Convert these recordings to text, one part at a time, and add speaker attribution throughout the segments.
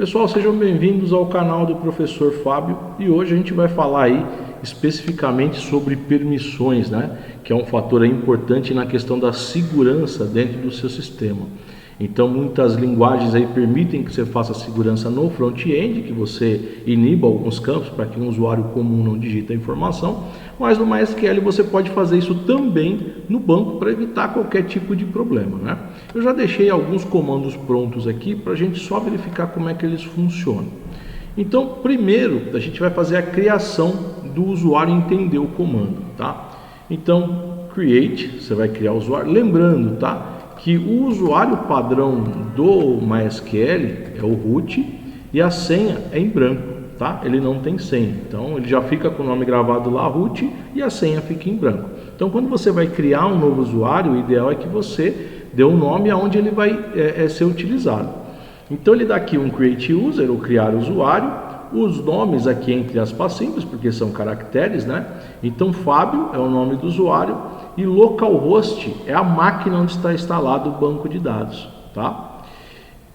Speaker 1: Pessoal, sejam bem-vindos ao canal do Professor Fábio e hoje a gente vai falar aí especificamente sobre permissões, né? Que é um fator importante na questão da segurança dentro do seu sistema. Então, muitas linguagens aí permitem que você faça segurança no front-end, que você iniba alguns campos para que um usuário comum não digite a informação, mas no MySQL você pode fazer isso também no banco para evitar qualquer tipo de problema, né? Eu já deixei alguns comandos prontos aqui para a gente só verificar como é que eles funcionam. Então, primeiro, a gente vai fazer a criação do usuário entender o comando, tá? Então, create, você vai criar o usuário, lembrando, tá? Que o usuário padrão do MySQL é o root e a senha é em branco, tá? Ele não tem senha, então ele já fica com o nome gravado lá, root, e a senha fica em branco. Então, quando você vai criar um novo usuário, o ideal é que você dê um nome aonde ele vai ser utilizado. Então, ele dá aqui um create user, ou criar usuário, os nomes aqui entre aspas simples, porque são caracteres, né? Então, Fábio é o nome do usuário e localhost é a máquina onde está instalado o banco de dados, tá?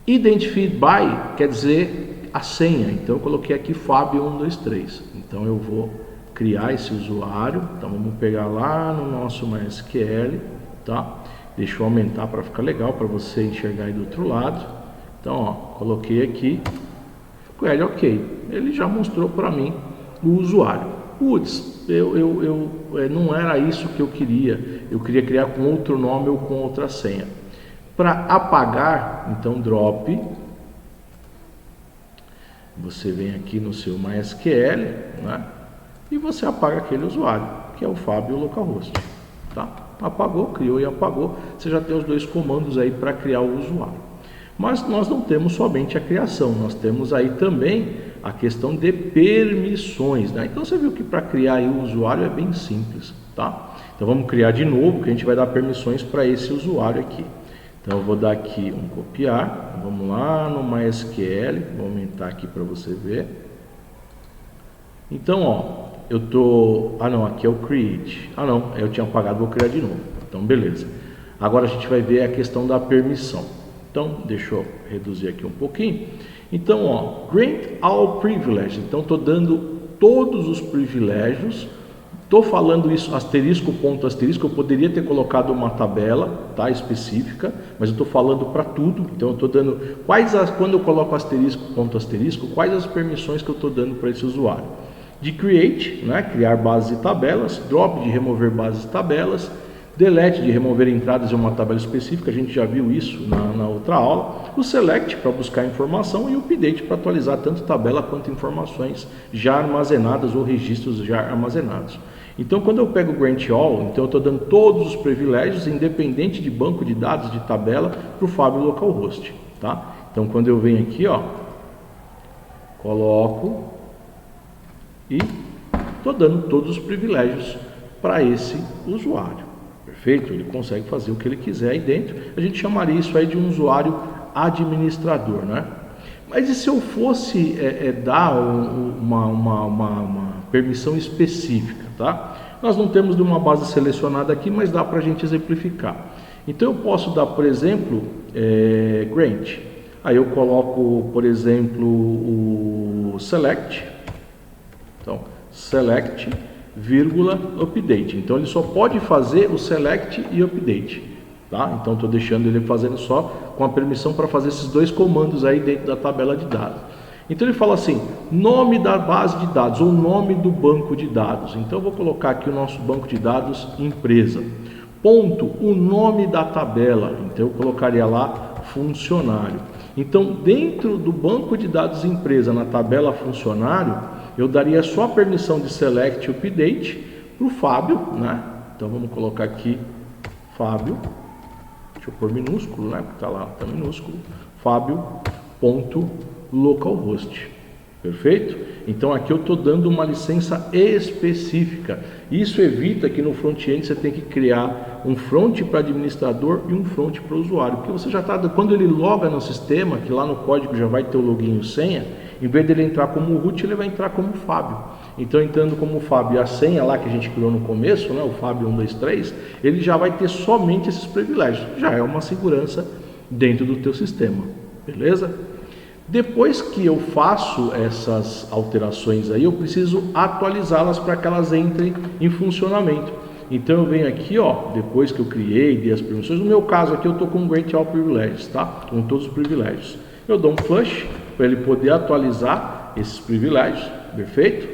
Speaker 1: Identified by quer dizer a senha, então eu coloquei aqui Fábio123. Então, eu vou criar esse usuário, então vamos pegar lá no nosso MySQL, tá? Deixa eu aumentar para ficar legal, para você enxergar aí do outro lado. Então, ó, coloquei aqui, com ele ok, ele já mostrou para mim o usuário. Putz, não era isso que eu queria criar com outro nome ou com outra senha. Para apagar, então drop, você vem aqui no seu MySQL, né, e você apaga aquele usuário, que é o Fábio localhost, tá? Apagou, criou e apagou, você já tem os dois comandos aí para criar o usuário. Mas nós não temos somente a criação, nós temos aí também a questão de permissões, né? Então você viu que para criar aí o usuário é bem simples, tá? Então vamos criar de novo, que a gente vai dar permissões para esse usuário aqui. Então eu vou dar aqui um copiar, vamos lá no MySQL, vou aumentar aqui para você ver. Então, ó, eu tô, aqui é o create, eu tinha apagado, vou criar de novo. Então beleza. Agora a gente vai ver a questão da permissão. Então, deixa eu reduzir aqui um pouquinho. Então, ó, grant all privileges. Então, estou dando todos os privilégios. Estou falando isso asterisco, ponto, asterisco. Eu poderia ter colocado uma tabela, tá, específica, mas eu estou falando para tudo. Então, eu estou dando quando eu coloco asterisco, ponto, asterisco, quais as permissões que eu estou dando para esse usuário. De create, né, criar bases e tabelas. Drop, de remover bases e tabelas. Delete, de remover entradas em uma tabela específica, a gente já viu isso na outra aula. O select, para buscar informação, e o update, para atualizar tanto tabela quanto informações já armazenadas ou registros já armazenados. Então, quando eu pego o grant all, então eu estou dando todos os privilégios, independente de banco de dados, de tabela, para o Fábio localhost, tá? Então, quando eu venho aqui, ó, coloco e estou dando todos os privilégios para esse usuário. Perfeito? Ele consegue fazer o que ele quiser aí dentro. A gente chamaria isso aí de um usuário administrador, né? Mas e se eu fosse dar uma permissão específica, tá? Nós não temos de uma base selecionada aqui, mas dá para a gente exemplificar. Então eu posso dar, por exemplo, grant. Aí eu coloco, por exemplo, o select. Então, select, vírgula, update. Então ele só pode fazer o select e update, tá? Então estou deixando ele fazendo só com a permissão para fazer esses dois comandos aí dentro da tabela de dados. Então ele fala assim, nome da base de dados ou nome do banco de dados. Então eu vou colocar aqui o nosso banco de dados empresa. Ponto, o nome da tabela. Então eu colocaria lá funcionário. Então dentro do banco de dados empresa na tabela funcionário, eu daria só a permissão de select e update para o Fábio, né? Então vamos colocar aqui Fábio, deixa eu pôr minúsculo, né? Porque está lá, está minúsculo, Fábio.localhost. Perfeito? Então aqui eu estou dando uma licença específica. Isso evita que no front-end você tenha que criar um front para administrador e um front para o usuário. Porque você já está, quando ele loga no sistema, que lá no código já vai ter o login e o senha, em vez dele entrar como root, ele vai entrar como Fábio. Então, entrando como Fábio, a senha lá que a gente criou no começo, né, o Fábio123, ele já vai ter somente esses privilégios. Já é uma segurança dentro do teu sistema. Beleza? Depois que eu faço essas alterações aí, eu preciso atualizá-las para que elas entrem em funcionamento. Então eu venho aqui, ó, depois que eu criei, dei as permissões, no meu caso aqui eu estou com Grant All Privileges, tá? Com todos os privilégios. Eu dou um flush para ele poder atualizar esses privilégios, perfeito?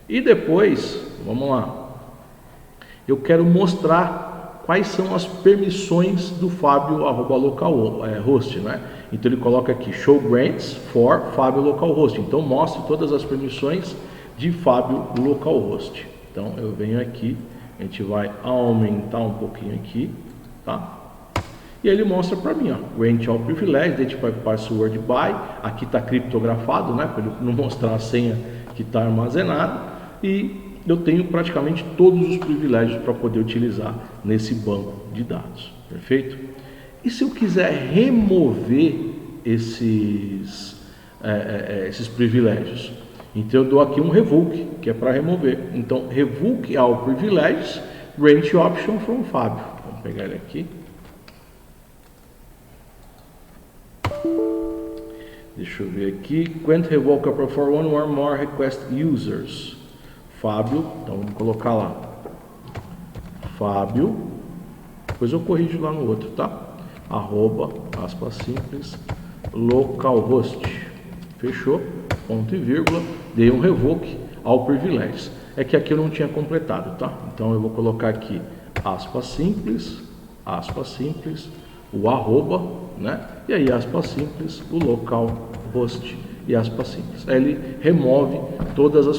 Speaker 1: E depois, vamos lá, eu quero mostrar quais são as permissões do Fábio @localhost, né? Então ele coloca aqui show grants for Fábio localhost. Então mostre todas as permissões de Fábio localhost. Então eu venho aqui, a gente vai aumentar um pouquinho aqui, tá? E ele mostra para mim, ó, grant all privilege, identify password by, aqui está criptografado, né? Para ele não mostrar a senha que está armazenada, e eu tenho praticamente todos os privilégios para poder utilizar nesse banco de dados, perfeito? E se eu quiser remover esses privilégios? Então eu dou aqui um revoke, que é para remover. Então revoke all privileges, grant option from Fábio. Vamos pegar ele aqui. Deixa eu ver aqui. Grant revoke for one or more request users. Fábio, então vamos colocar lá. Fábio. Depois eu corrijo lá no outro, tá? @ simples localhost. Fechou? Ponto e vírgula. Dei um revoke ao privilégios. É que aqui eu não tinha completado, tá? Então eu vou colocar aqui simples, o arroba, né? E aí simples, o localhost e simples. Aí ele remove todas as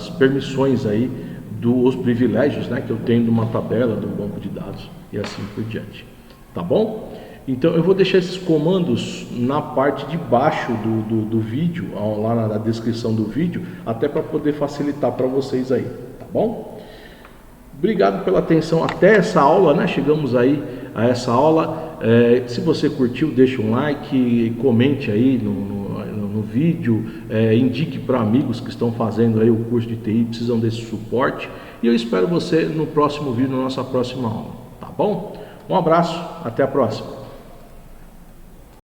Speaker 1: permissões aí dos privilégios, né, que eu tenho de uma tabela, do banco de dados e assim por diante. Tá bom? Então eu vou deixar esses comandos na parte de baixo do vídeo, lá na descrição do vídeo, até para poder facilitar para vocês aí, tá bom? Obrigado pela atenção até essa aula, né? Chegamos aí a essa aula. Se você curtiu, deixa um like, comente aí no vídeo, indique para amigos que estão fazendo aí o curso de TI, precisam desse suporte. E eu espero você no próximo vídeo, na nossa próxima aula, tá bom? Um abraço, até a próxima.